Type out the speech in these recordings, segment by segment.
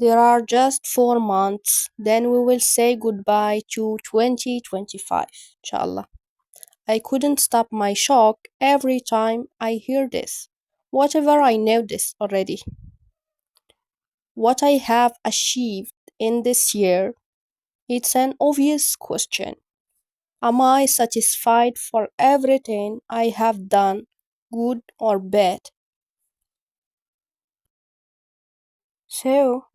There are just 4 months, then we will say goodbye to 2025, inshallah. I couldn't stop my shock every time I hear this. Whatever I know this already. What I have achieved in this year, it's an obvious question. Am I satisfied for everything I have done, good or bad? So,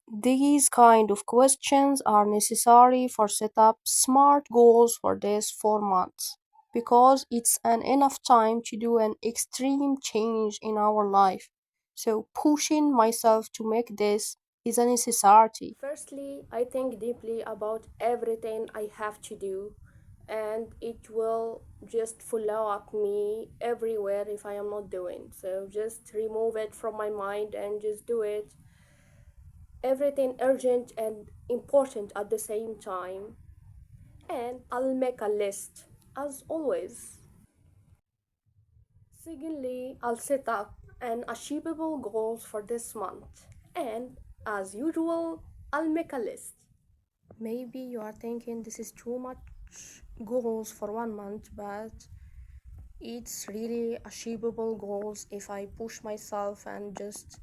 these kind of questions are necessary for set up smart goals for these 4 months because it's an enough time to do an extreme change in our life. So pushing myself to make this is a necessity. Firstly, I think deeply about everything I have to do and it will just follow up me everywhere if I am not doing. So just remove it from my mind and just do it everything urgent and important at the same time, and I'll make a list as always. Secondly, I'll set up an achievable goals for this month, and as usual, I'll make a list. Maybe you are thinking this is too much goals for 1 month, but it's really achievable goals if I push myself and just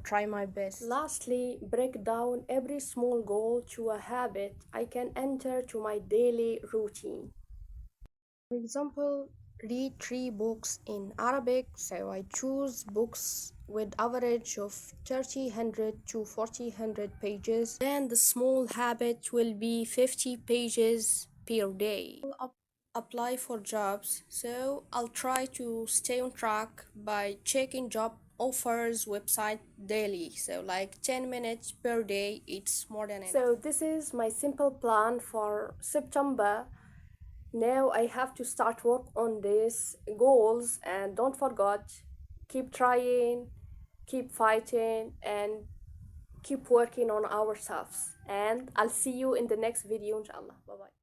try my best. Lastly, break down every small goal to a habit I can enter to my daily routine. For example, read 3 books in Arabic, so I choose books with average of 30 to 40 pages. Then the small habit will be 50 pages per day. Apply for jobs, so I'll try to stay on track by checking job offers website daily, so like 10 minutes per day, it's more than enough. So this is my simple plan for September. Now I have to start work on these goals, and don't forget, keep trying, keep fighting, and keep working on ourselves. And I'll see you in the next video, inshallah. Bye bye.